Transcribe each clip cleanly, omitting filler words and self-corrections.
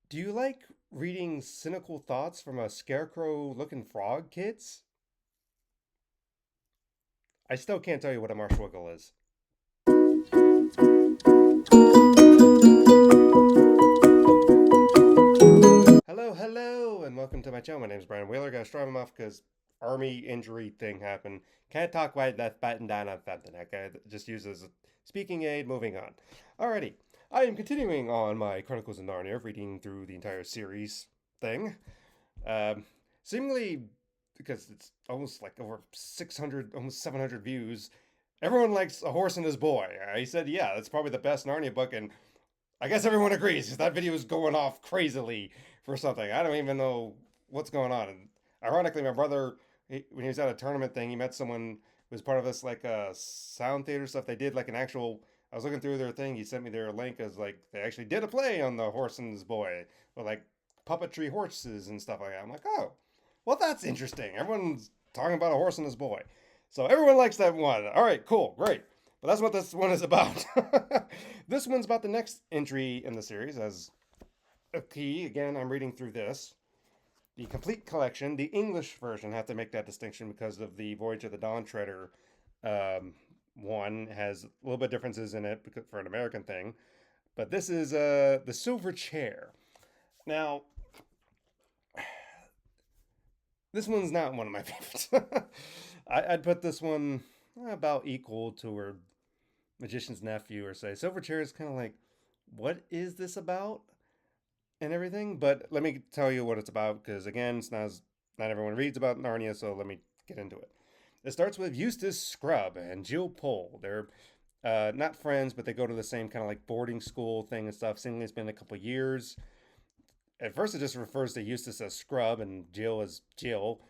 Do you like reading cynical thoughts from a scarecrow looking frog, kids? I still can't tell you what a Marsh-Wiggle is. Hello, hello, and welcome to my channel. My name is Brian Whaler. Got to strap him off because army injury thing happened. Can't talk right, left button down on something. Okay, just use as a speaking aid. Moving on. Alrighty, I am continuing on my Chronicles of Narnia, reading through the entire series thing. Um, Seemingly, because it's almost like over 600, almost 700 views, everyone likes A Horse and His Boy. He said, yeah, that's probably the best Narnia book, and I guess everyone agrees because that video is going off crazily for something. I don't even know what's going on. And ironically, my brother, when he was at a tournament thing, he met someone who was part of this like sound theater stuff. They did like an actual. I was looking through their thing. He sent me their link as like they actually did a play on the Horse and His Boy with like puppetry horses and stuff like that. I'm like, oh, well, that's interesting. Everyone's talking about A Horse and His Boy, so everyone likes that one. All right, cool, great. But that's what this one is about. This one's about the next entry in the series. As a key, again, I'm reading through this. The complete collection, the English version, have to make that distinction because of the Voyage of the Dawn Treader um, one has a little bit of differences in it because, for an American thing. But this is the Silver Chair. Now, this one's not one of my favorites. I'd put this one about equal to her Magician's Nephew, or say Silverchair is kind of like, what is this about and everything. But let me tell you what it's about because again, not everyone reads about Narnia, so let me get into it. It starts with Eustace Scrubb and Jill Pole. They're not friends, but they go to the same kind of like boarding school thing and stuff. Seemingly, it's been a couple years. At first, it just refers to Eustace as Scrub and Jill as Jill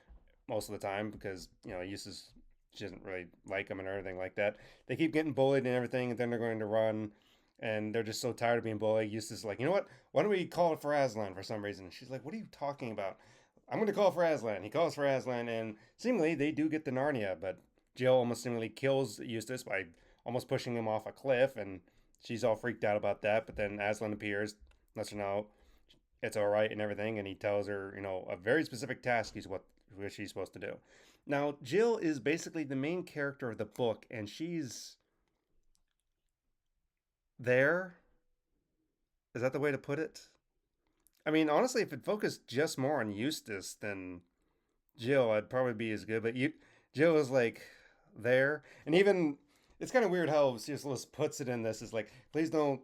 most of the time because Eustace, she doesn't really like him and anything like that. They keep getting bullied and everything, and then they're going to run, and they're just so tired of being bullied. Eustace is like, you know what? Why don't we call it for Aslan for some reason? And she's like, what are you talking about? I'm going to call for Aslan. He calls for Aslan, and seemingly they do get to Narnia, but Jill almost seemingly kills Eustace by almost pushing him off a cliff, and she's all freaked out about that. But then Aslan appears, lets her know it's all right and everything, and he tells her, a very specific task what she's supposed to do. Now, Jill is basically the main character of the book, and she's there. Is that the way to put it? I mean, honestly, if it focused just more on Eustace than Jill, I'd probably be as good. But Jill is like there, and even it's kind of weird how C.S. Lewis puts it in this. Is like, please don't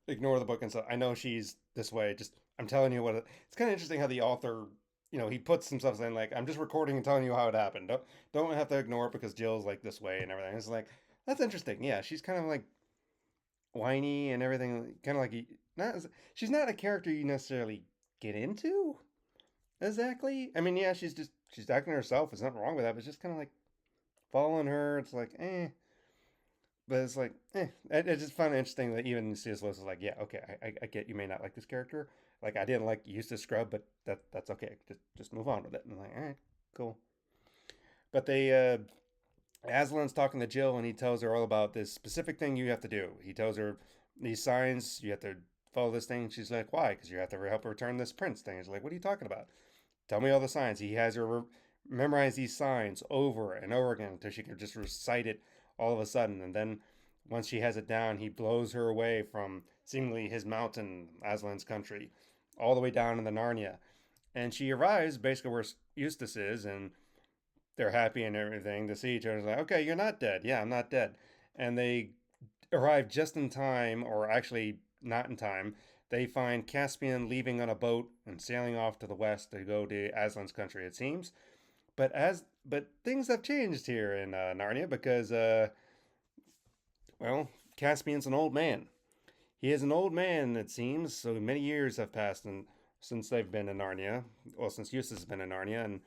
ignore the book and stuff. I know she's this way. Just I'm telling you what. It's kind of interesting how the author, he puts himself saying like, I'm just recording and telling you how it happened. Don't have to ignore it because Jill's like this way and everything. It's like that's interesting. Yeah, she's kind of like whiny and everything. Kind of like not. She's not a character you necessarily get into exactly. I mean, yeah, she's acting herself. There's nothing wrong with that. But it's just kind of like following her. It's like but it's like, I just found it interesting that even C.S. Lewis is like, yeah, okay, I get you may not like this character. Like, I didn't like Eustace Scrub, but that's okay. Just move on with it. And I'm like, all right, cool. But Aslan's talking to Jill, and he tells her all about this specific thing you have to do. He tells her these signs, you have to follow this thing. She's like, why? Because you have to help her return this prince thing. He's like, what are you talking about? Tell me all the signs. He has her memorize these signs over and over again until she can just recite it all of a sudden. And then once she has it down, he blows her away from seemingly his mountain, Aslan's country, all the way down in the Narnia. And she arrives basically where Eustace is, and they're happy and everything to see each other. It's like, okay, you're not dead. Yeah, I'm not dead. And they arrive just in time, or actually not in time. They find Caspian leaving on a boat and sailing off to the west to go to Aslan's country, it seems. But things have changed here in Narnia because well, Caspian's an old man. He is an old man, it seems. So many years have passed since they've been in Narnia. Well, since Eustace has been in Narnia, and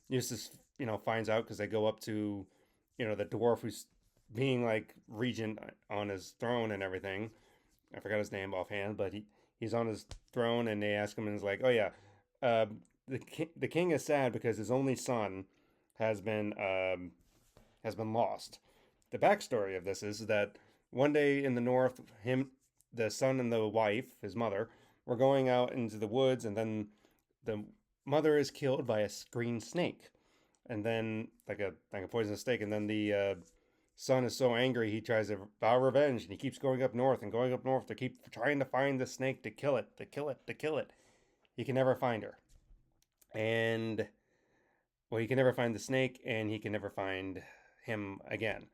Eustace, finds out because they go up to, the dwarf who's being like regent on his throne and everything. I forgot his name offhand, but he's on his throne, and they ask him, and he's like, "Oh yeah, uh, the king is sad because his only son has been um, has been lost." The backstory of this is that one day in the north, the son and the wife, his mother, we're going out into the woods, and then the mother is killed by a green snake, and then like a poisonous snake, and then the son is so angry he tries to vow revenge, and he keeps going up north and going up north to keep trying to find the snake to kill it, to kill it, to kill it. He can never find her, and well, he can never find the snake, and he can never find him again.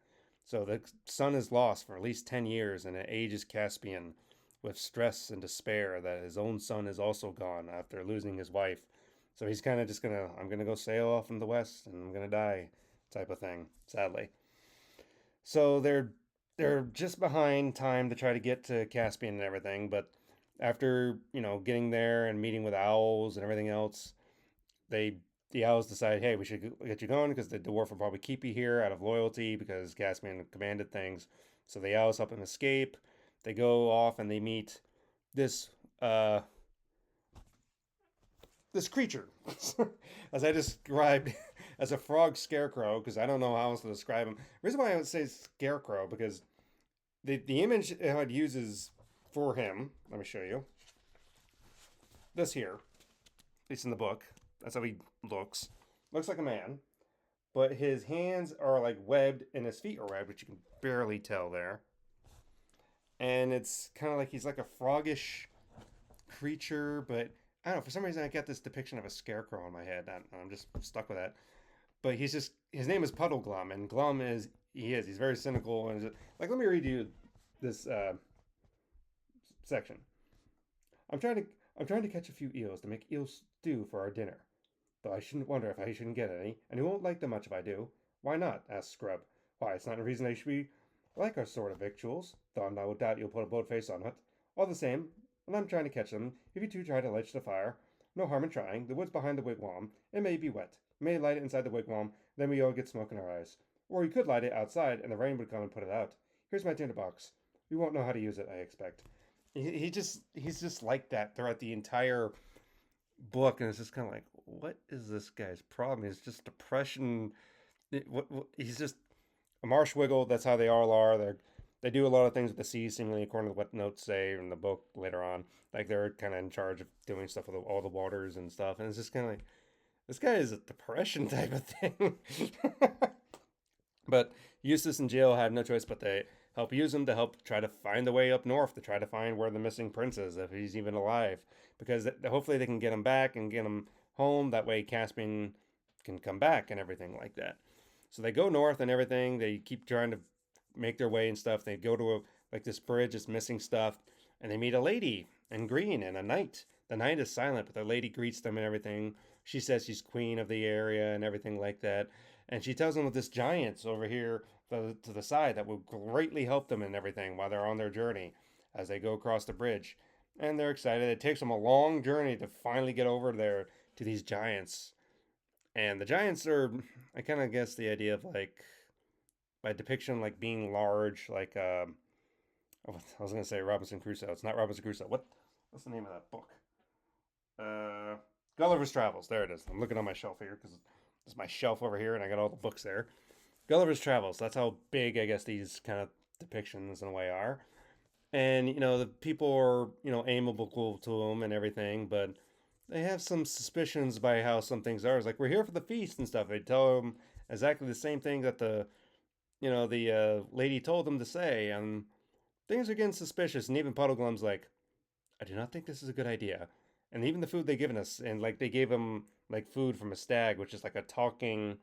So the son is lost for at least 10 years, and it ages Caspian with stress and despair that his own son is also gone after losing his wife. So he's kind of just I'm gonna go sail off in the west, and I'm gonna die, type of thing. Sadly, so they're just behind time to try to get to Caspian and everything. But after getting there and meeting with owls and everything else, they the owls decide, hey, we should get you going because the dwarf will probably keep you here out of loyalty because Caspian commanded things. So the owls help him escape. They go off and they meet this uh, this creature, as I described, as a frog scarecrow, because I don't know how else to describe him. The reason why I would say scarecrow because the image it uses for him. Let me show you this here. At least in the book, that's how he looks. Looks like a man, but his hands are like webbed and his feet are webbed, which you can barely tell there. And it's kind of like he's like a froggish creature, but I don't know. For some reason, I got this depiction of a scarecrow in my head. I'm just stuck with that. But his name is Puddle Glum, and Glum he's very cynical and like, let me read you this section. I'm trying to I'm trying to catch a few eels to make eel stew for our dinner. Though I shouldn't wonder if I shouldn't get any, and he won't like them much if I do. Why not? Asked Scrub. Why, it's not a reason they should be like our sort of victuals, though I no doubt you'll put a boat face on it. All the same, when I'm trying to catch them, if you two try to light the fire, no harm in trying. The wood's behind the wigwam. It may be wet. You may light it inside the wigwam, then we all get smoke in our eyes. Or you could light it outside, and the rain would come and put it out. Here's my tinderbox. You won't know how to use it, I expect. He's just like that throughout the entire book, and it's just kind of like, what is this guy's problem? He's just depression. He's just a Marsh-Wiggle. That's how they all are. They do a lot of things with the sea, seemingly according to what notes say in the book later on. Like they're kind of in charge of doing stuff with all the waters and stuff, and it's just kind of like, this guy is a depression type of thing. But Eustace and Jill have no choice but to help use him to help try to find the way up north, to try to find where the missing prince is, if he's even alive. Because hopefully they can get him back and get him home. That way Caspian can come back and everything like that. So they go north and everything. They keep trying to make their way and stuff. They go to like this bridge that's missing stuff, and they meet a lady in green and a knight. The knight is silent, but the lady greets them and everything. She says she's queen of the area and everything like that. And she tells them that this giant's over here to the side that will greatly help them and everything while they're on their journey as they go across the bridge. And they're excited. It takes them a long journey to finally get over there to these giants. And the giants are, I kind of guess the idea of like, by depiction, like being large, like, I was going to say Robinson Crusoe. It's not Robinson Crusoe. What's the name of that book? Gulliver's Travels. There it is. I'm looking on my shelf here because it's my shelf over here and I got all the books there. Gulliver's Travels. That's how big, I guess, these kind of depictions in a way are. And, the people are, amiable to them and everything, but they have some suspicions by how some things are. It's like, we're here for the feast and stuff. They tell them exactly the same thing that the lady told them to say, and things are getting suspicious. And even Puddleglum's like, I do not think this is a good idea. And even the food they given us, and like they gave him like food from a stag, which is like a talking,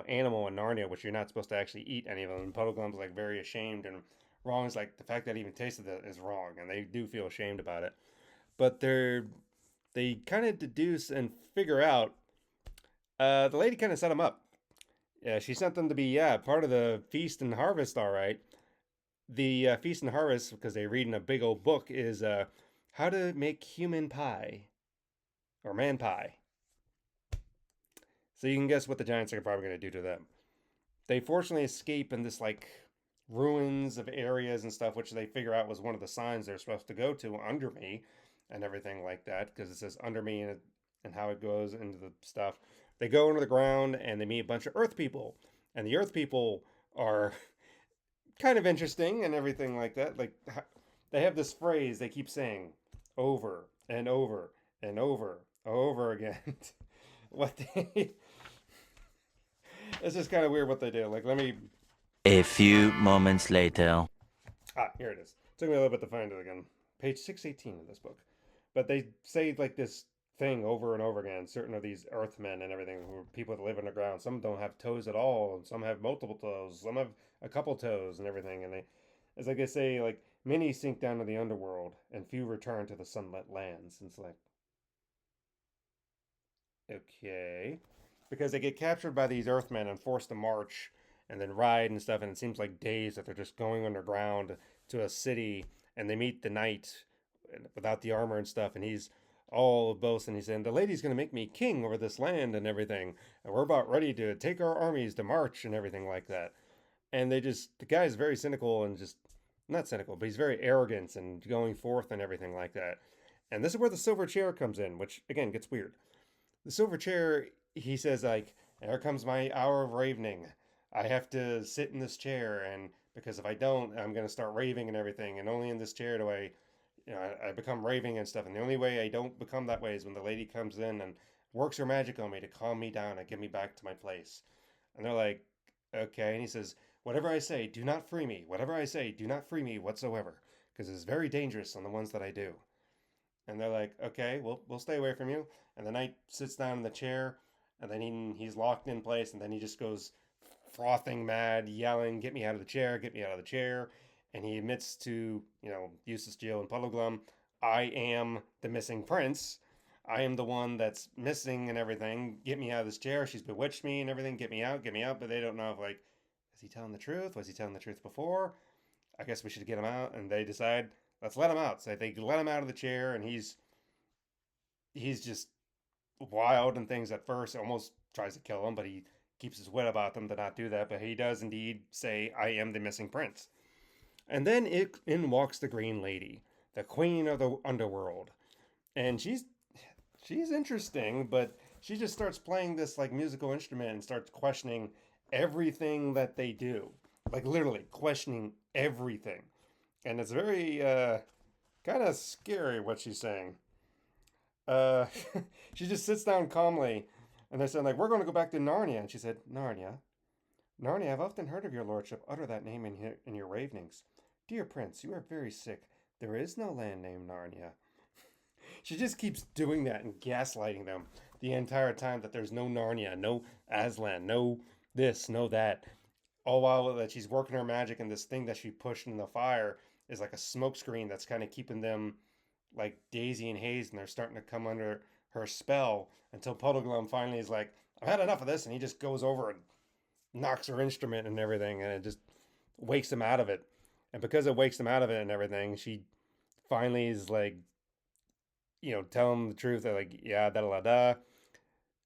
animal in Narnia, which you're not supposed to actually eat any of them. And Puddleglum's like very ashamed, and wrong is like the fact that he even tasted it is wrong, and they do feel ashamed about it. But they kind of deduce and figure out. The lady kind of set them up. Yeah, she sent them to be part of the feast and harvest. All right, the feast and harvest, because they read in a big old book, is how to make human pie or man pie. So you can guess what the giants are probably going to do to them. They fortunately escape in this like ruins of areas and stuff, which they figure out was one of the signs they're supposed to go to under me and everything like that, because it says under me and how it goes into the stuff. They go into the ground and they meet a bunch of earth people, and the earth people are kind of interesting and everything like that. Like they have this phrase they keep saying, over and over and over again. what they It's just kind of weird what they do. Like, let me. A few moments later. Here it is. Took me a little bit to find it again. Page 618 of this book. But they say like this thing over and over again. Certain of these Earthmen and everything, who are people that live underground. Some don't have toes at all, and some have multiple toes. Some have a couple toes and everything. And it's like they say, like many sink down to the underworld, and few return to the sunlit lands. And it's like, okay, because they get captured by these Earthmen and forced to march and then ride and stuff, and it seems like days that they're just going underground to a city, and they meet the knight without the armor and stuff, and he's all boasting. He's saying, "The lady's going to make me king over this land and everything, and we're about ready to take our armies to march and everything like that." And the guy's very cynical and just not cynical, but he's very arrogant and going forth and everything like that. And this is where the silver chair comes in, which again gets weird. The silver chair, he says, like, "There comes my hour of ravening. I have to sit in this chair, and because if I don't, I'm gonna start raving and everything. And only in this chair do I become raving and stuff. And the only way I don't become that way is when the lady comes in and works her magic on me to calm me down and get me back to my place." And they're like, "Okay." And he says, "Whatever I say, do not free me. Whatever I say, do not free me whatsoever, because it's very dangerous on the ones that I do." And they're like, "Okay, we'll stay away from you." And the knight sits down in the chair, and then he's locked in place, and then he just goes frothing mad, yelling, "Get me out of the chair! Get me out of the chair!" And he admits to Eustace, Jill, and Puddleglum, "I am the missing prince. I am the one that's missing and everything. Get me out of this chair. She's bewitched me and everything. Get me out, get me out." But they don't know if, like, is he telling the truth? Was he telling the truth before? I guess we should get him out. And they decide, let's let him out. So they let him out of the chair, and he's just wild and things at first. Almost tries to kill him, but he keeps his wit about them to not do that. But he does indeed say, "I am the missing prince." And then in walks the Green Lady, the queen of the underworld. And she's interesting, but she just starts playing this like musical instrument and starts questioning everything that they do. Like literally questioning everything. And it's very kind of scary what she's saying. Uh, she just sits down calmly, and they said, like, "We're going to go back to Narnia." And she said, "Narnia? Narnia, I've often heard of your lordship utter that name in your ravings. Dear prince, you are very sick. There is no land named Narnia." She just keeps doing that and gaslighting them the entire time that there's no Narnia, no Aslan, no this, no that. All while that she's working her magic, and this thing that she pushed in the fire is like a smoke screen that's kind of keeping them like Daisy and Hayes, and they're starting to come under her spell until Puddleglum finally is like, "I've had enough of this," and he just goes over and knocks her instrument and everything, and it just wakes him out of it. And because it wakes him out of it and everything, she finally is like, tell him the truth. They're like, "Yeah, da da da."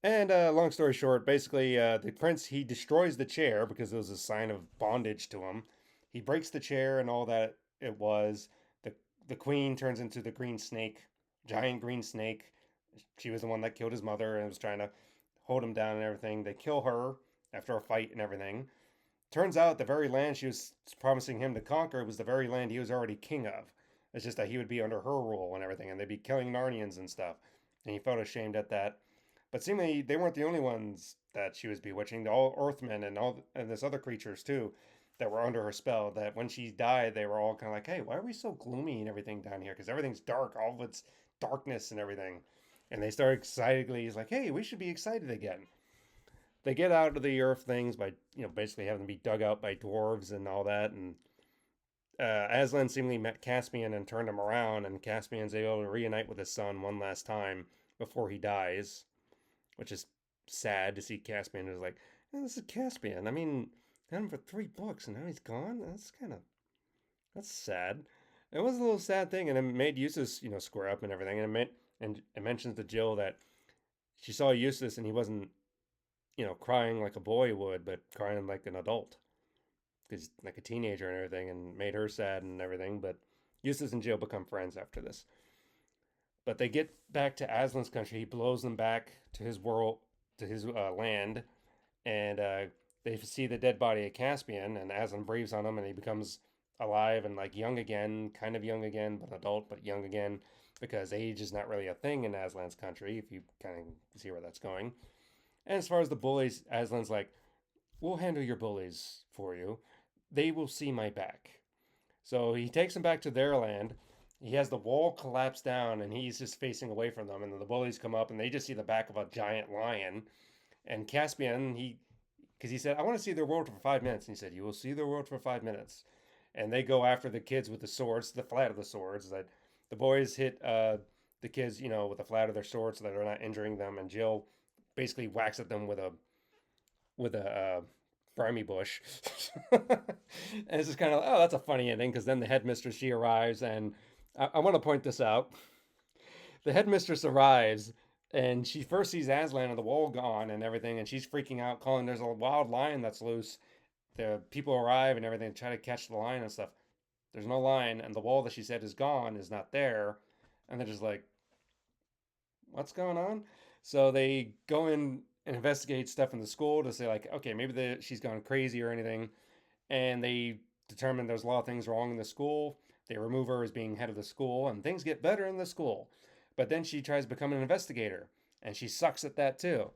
And long story short, basically, the prince, he destroys the chair because it was a sign of bondage to him. He breaks the chair and all that it was. The the queen turns into the green snake, giant green snake. She was the one that killed his mother and was trying to hold him down and everything. They kill her after a fight and everything. Turns out the very land she was promising him to conquer was the very land he was already king of. It's just that he would be under her rule and everything, and they'd be killing Narnians and stuff. And he felt ashamed at that. But seemingly they weren't the only ones that she was bewitching. All Earthmen and this other creatures too that were under her spell. That when she died, they were all kind of like, "Hey, why are we so gloomy and everything down here? Because everything's dark, all of it's darkness and everything." And they start excitedly. He's like, "Hey, we should be excited again." They get out of the earth things by basically having to be dug out by dwarves and all that. And Aslan seemingly met Caspian and turned him around, and Caspian's able to reunite with his son one last time before he dies, which is sad to see Caspian is like, this is Caspian. I mean, had him for 3 books and now he's gone. That's sad. It was a little sad thing, and it made Eustace square up and everything, and it mentions to Jill that she saw Eustace and he wasn't crying like a boy would, but crying like an adult, because like a teenager and everything, and made her sad and everything. But Eustace and Jill become friends after this. But they get back to Aslan's country. He blows them back to his world, to his land, and they see the dead body of Caspian, and Aslan breathes on him, and he becomes alive and like young again, kind of young again, but adult, but young again. because age is not really a thing in Aslan's country, if you kind of see where that's going. And as far as the bullies, Aslan's like, we'll handle your bullies for you. They will see my back. So he takes them back to their land. He has the wall collapse down and he's just facing away from them. And then the bullies come up and they just see the back of a giant lion. And Caspian, because he said, I want to see their world for 5 minutes. And he said, you will see their world for 5 minutes. And they go after the kids with the swords, the flat of the swords. That the boys hit the kids, with the flat of their swords so that they're not injuring them. And Jill basically whacks at them with a brimy bush. And it's just kind of, oh, that's a funny ending because then the headmistress, she arrives. And I want to point this out. The headmistress arrives and she first sees Aslan and the wall gone and everything. And she's freaking out, calling there's a wild lion that's loose. The people arrive and everything, try to catch the lion and stuff. There's no lion. And the wall that she said is gone is not there. And they're just like, what's going on? So they go in and investigate stuff in the school to say like, okay, maybe she's gone crazy or anything, and they determine there's a lot of things wrong in the school. They remove her as being head of the school, and things get better in the school. But then she tries to become an investigator, and she sucks at that too.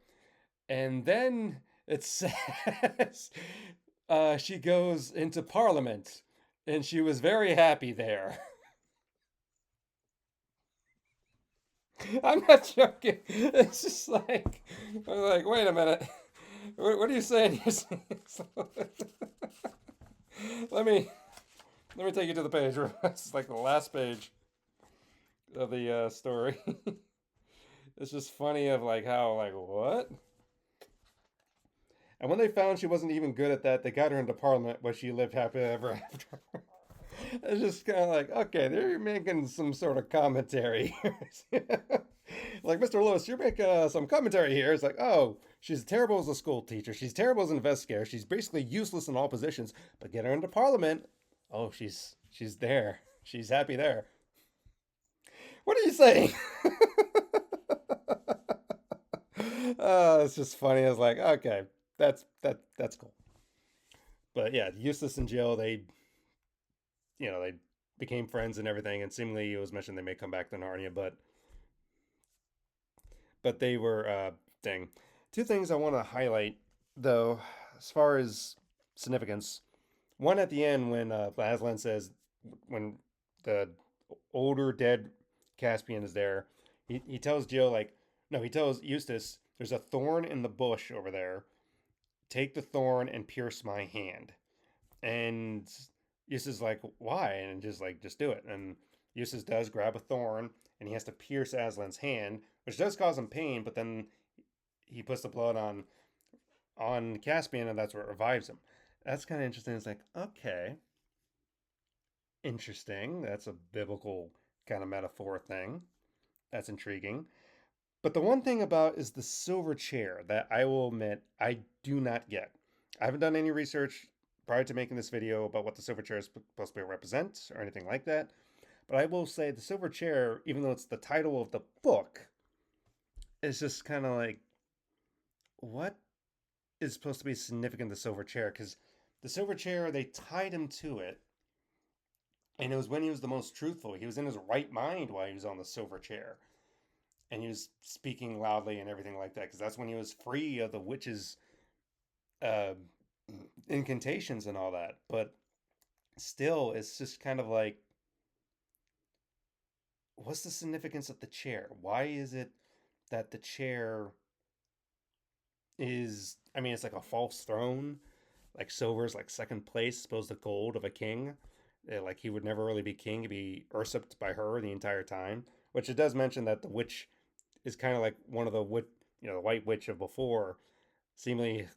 And then it says she goes into Parliament, and she was very happy there. I'm not joking. It's just like, I'm like, wait a minute. What are you saying? let me let me take you to the page. It's like the last page of the story. It's just funny of like how like what? And when they found she wasn't even good at that, they got her into Parliament, where she lived happily ever after. It's just kind of like, okay, they're making some sort of commentary. Like, Mr. Lewis, you're making some commentary here. It's like, oh, she's terrible as a school teacher. She's terrible as an investigator. She's basically useless in all positions. But get her into Parliament. Oh, she's there. She's happy there. What are you saying? It's just funny. It's like, okay, that's cool. But yeah, Eustace and Jill, they became friends and everything, and seemingly it was mentioned they may come back to Narnia, but they were thing. Two things I want to highlight though, as far as significance. One at the end when Aslan says when the older dead Caspian is there, he tells Jill like no, he tells Eustace there's a thorn in the bush over there. Take the thorn and pierce my hand. And Eustace is like, why? And just like, just do it. And Eustace does grab a thorn and he has to pierce Aslan's hand, which does cause him pain, but then he puts the blood on Caspian and that's what revives him. That's kind of interesting. It's like, okay, interesting. That's a biblical kind of metaphor thing. That's intriguing. But the one thing about is the silver chair that I will admit I do not get. I haven't done any research prior to making this video about what the silver chair is supposed to represent or anything like that. But I will say the silver chair, even though it's the title of the book, is just kind of like, what is supposed to be significant the silver chair? Because the silver chair, they tied him to it, and it was when he was the most truthful. He was in his right mind while he was on the silver chair, and he was speaking loudly and everything like that. Because that's when he was free of the witches' uh, incantations and all that. But still, it's just kind of like, what's the significance of the chair? Why is it that the chair is, I mean, it's like a false throne. Like silver's like second place, suppose the gold of a king. Like he would never really be king, he'd be usurped by her the entire time. Which it does mention that the witch is kind of like one of the the White Witch of before. Seemingly,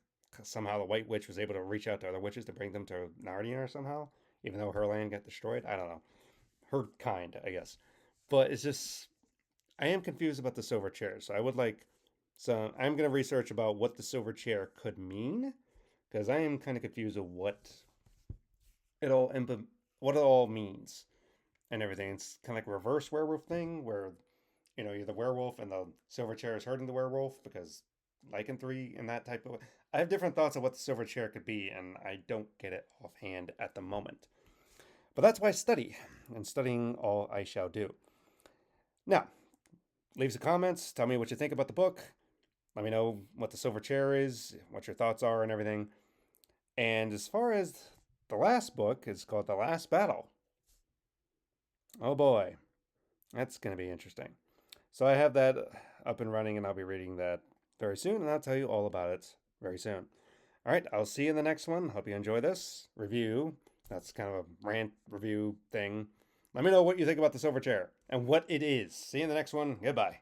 somehow the White Witch was able to reach out to other witches to bring them to Narnia or somehow, even though her land got destroyed. I don't know, her kind, I guess. But it's just, I am confused about the silver chair. So I would like, so I'm going to research about what the silver chair could mean, because I am kind of confused of it all what it all means and everything. It's kind of like a reverse werewolf thing where you're the werewolf and the silver chair is hurting the werewolf because lycanthropy and that type of. I have different thoughts of what the silver chair could be, and I don't get it offhand at the moment. But that's why I study, and studying all I shall do. Now, leave some comments. Tell me what you think about the book. Let me know what the silver chair is, what your thoughts are, and everything. And as far as the last book, it's called The Last Battle. Oh boy, that's going to be interesting. So I have that up and running, and I'll be reading that very soon, and I'll tell you all about it very soon. All right, I'll see you in the next one. Hope you enjoy this review. That's kind of a rant review thing. Let me know what you think about the silver chair and what it is. See you in the next one. Goodbye.